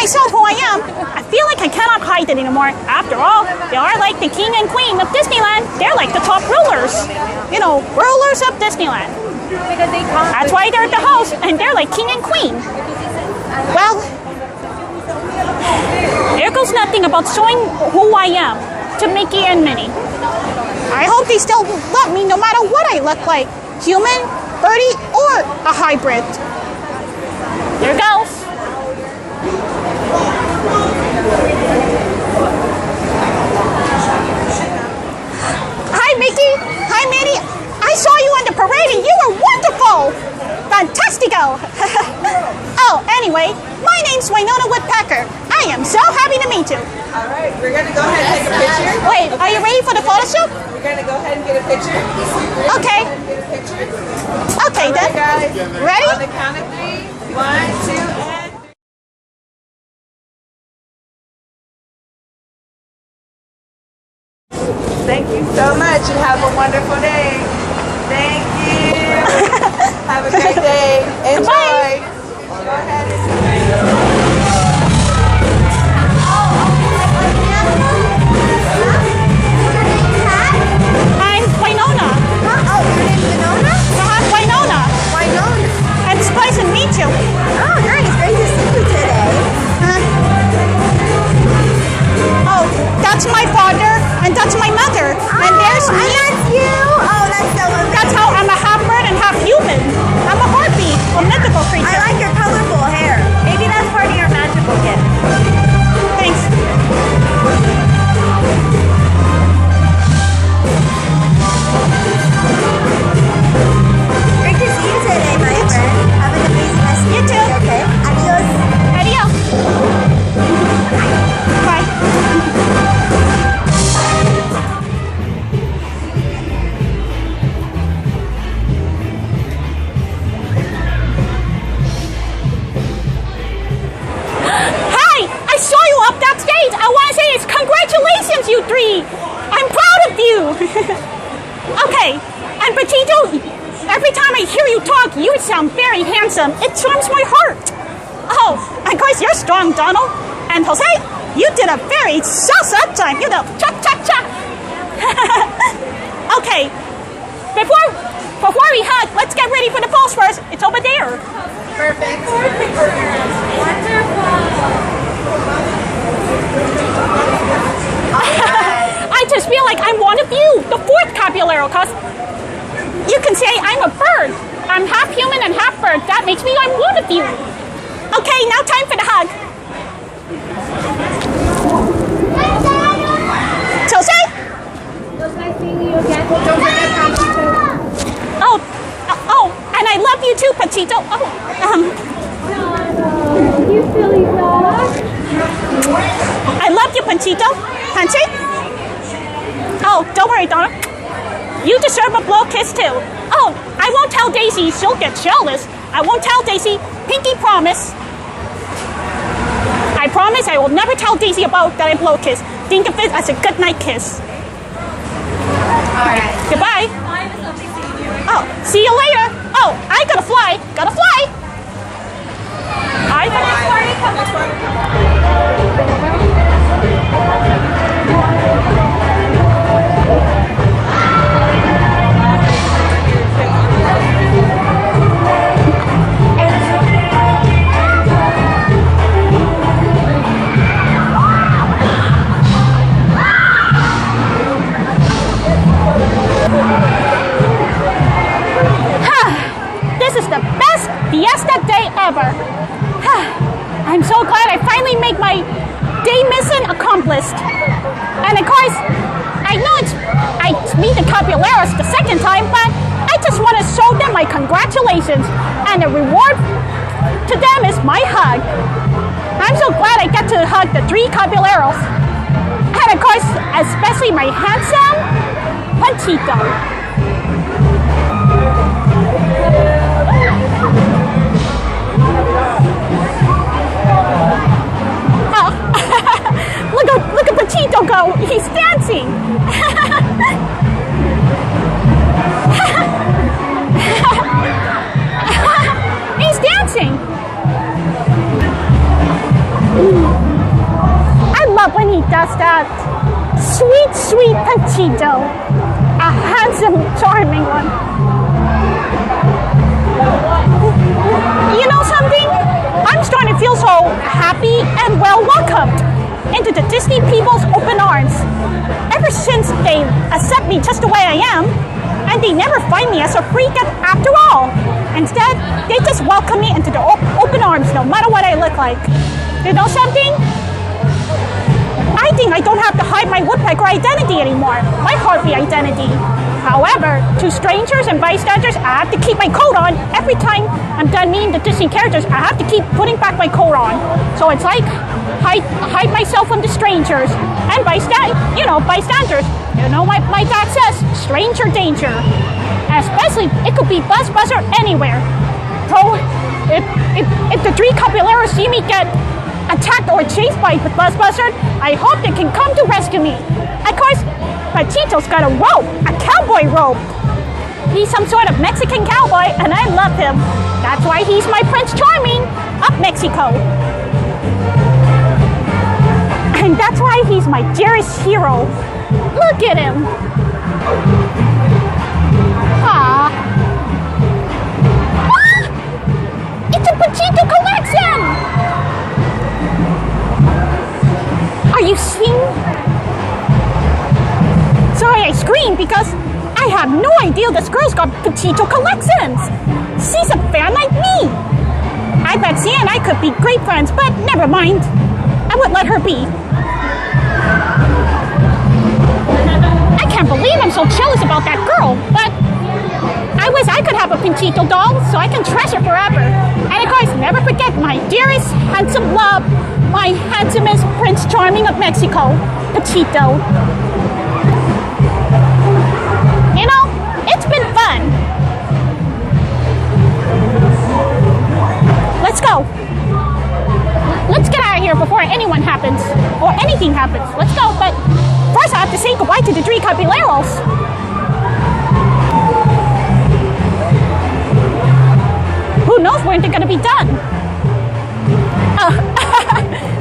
myself who I am, I feel like I cannot hide it anymore. After all, they are like the king and queen of Disneyland. They're like the top rulers. You know, rulers of Disneyland. That's why they're the host, and they're like king and queen. Well, there goes nothing about showing who I am to Mickey and Minnie. I hope they still love me no matter what I look like. Human, birdie, or a hybrid. There goes. Hi, Mickey. Hi, Minnie. I saw you on the parade and you were wonderful. Fantastico. Oh, anyway, my name's Wynonna Woodpecker. I am so happy to meet you. All right, we're going to go ahead and take a picture. Wait, are you ready for the photo shoot? We're going to go ahead and get a picture. Okay. Okay, then. Guys, ready? On the count of 3. 1, 2, and... Thank you so much and have a wonderful day. Thank you. Have a great day. Enjoy. Bye. Go ahead and... I'm Wynonna. Oh, your name's Wynonna? Wynonna. Wynonna. And it's nice to meet you. Oh, nice. Great to see you today. Oh, that's my father, and that's my mother. And there's me. And that's you? Oh, that's so amazing. That's how I'm a half bird and half human. I'm a harpy, a mythical creature. I like your colorful hair. Maybe that's part of your magical gift. Thanks. Great to see you today, my friend. Have an amazing rest of You your too. day, okay? Adios. Adios. Bye. Hi! I saw you up that stage. I want to say it's congratulations, you three. I'm proud of you. Okay, and Panchito, every time I hear you talk, you sound very handsome. It charms my heart. Oh, and of course you're strong, Donald. And Jose, you did a very salsa time. You know, cha-cha-cha. Okay, before we hug, let's get ready for the pose first. It's over there. Perfect. I just feel like I'm one of you, the fourth Caballero, because you can say I'm a bird. I'm half human and half bird. That makes me I'm one of you. Okay, now time for the hug. Jose? Nice meeting you again. Don't forget Panchito. Oh, and I love you too, Panchito. You silly dog. I love you, Panchito. Panchi? Oh, don't worry, Donna. You deserve a blow kiss too. Oh, I won't tell Daisy. She'll get jealous. I won't tell Daisy. Pinky promise. I promise I will never tell Daisy about that I blow kiss. Think of it as a good night kiss. Alright. Goodbye. Oh, see you later. Oh, I gotta fly. Gotta fly. I gotta fly. This is the best fiesta day ever. I'm so glad I finally made my day mission accomplished. And of course, I know I meet the Caballeros the second time, but I just want to show them my congratulations. And the reward to them is my hug. I'm so glad I get to hug the three Caballeros. And of course, especially my handsome Panchito. Look at Panchito go. He's dancing. He's dancing. he does that. Sweet, sweet Panchito. A handsome, charming one. You know something? I'm starting to feel so happy and well welcomed into the Disney people's open arms. Ever since they accept me just the way I am, and they never find me as a freak after all. Instead, they just welcome me into the open arms no matter what I look like. You know something? I think I don't have to hide my woodpecker identity anymore, my harpy identity. However, to strangers and bystanders, I have to keep my coat on. Every time I'm done meeting the Disney characters, I have to keep putting back my coat on. So it's like hide myself from the strangers and bystanders. You know, my dad says, stranger danger. Especially, it could be Buzz Buzzer anywhere. So if the Three Caballeros see me get attacked or chased by the Buzz Buzzer, I hope they can come to rescue me. Of course, Panchito's got a robe, a cowboy robe. He's some sort of Mexican cowboy, and I love him. That's why he's my Prince Charming of Mexico. And that's why he's my dearest hero. Look at him. Ah! It's a Panchito collection! Are you seeing? Sorry, I screamed because I have no idea this girl's got Panchito collections. She's a fan like me. I bet she and I could be great friends, but never mind. I would let her be. I can't believe I'm so jealous about that girl, but I wish I could have a Panchito doll so I can treasure forever. And of course, never forget my dearest, handsome love, my handsomest Prince Charming of Mexico, Panchito. You know, it's been fun. Let's go. Let's get out of here before anyone happens, or anything happens. Let's go, but first I have to say goodbye to the Three Caballeros. Who knows when they're gonna be done?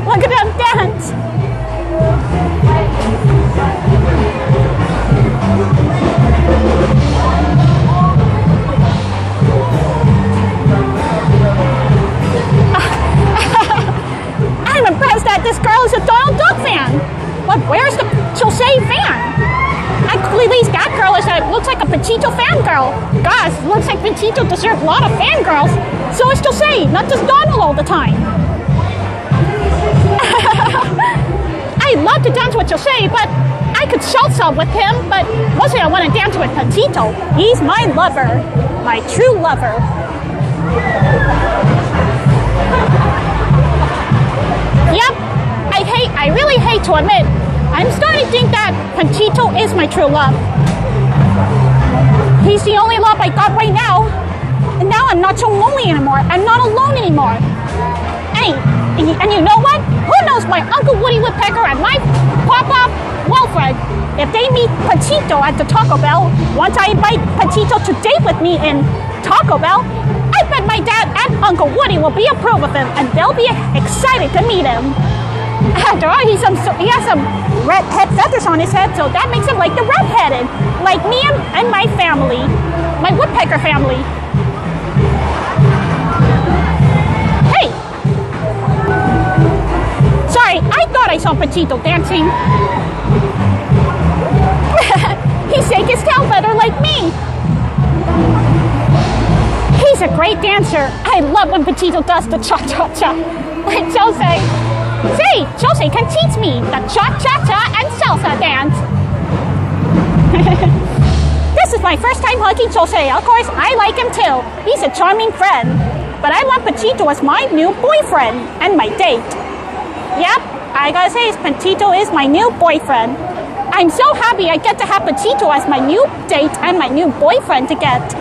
Look at them dance. I'm impressed that this girl is a Donald Duck fan. But where's the Jose fan? At least that girl looks like a Panchito fangirl. Gosh, looks like Panchito deserves a lot of fangirls. So is Jose, not just Donald all the time. I love to dance with Jose, but I could salsa with him, but mostly I want to dance with Panchito. He's my lover, my true lover. Yep, I really hate to admit, I'm starting to think that Panchito is my true love. He's the only love I got right now, and now I'm not so lonely anymore. I'm not alone anymore. And you know what? Who knows my Uncle Woody Woodpecker and my Papa Wilfred? If they meet Panchito at the Taco Bell, once I invite Panchito to date with me in Taco Bell, I bet my dad and Uncle Woody will be approved of him, and they'll be excited to meet him. After all, he has some red head feathers on his head, so that makes him like the red-headed, like me and my family, my Woodpecker family. Hey! Sorry, I thought I saw Panchito dancing. He shakes his tail feather like me. He's a great dancer. I love when Panchito does the cha-cha-cha. Like Jose. See, Jose can teach me the cha-cha-cha and salsa dance. This is my first time hugging Jose. Of course, I like him too. He's a charming friend. But I want Panchito as my new boyfriend and my date. Yep, I gotta say, Panchito is my new boyfriend. I'm so happy I get to have Panchito as my new date and my new boyfriend to get.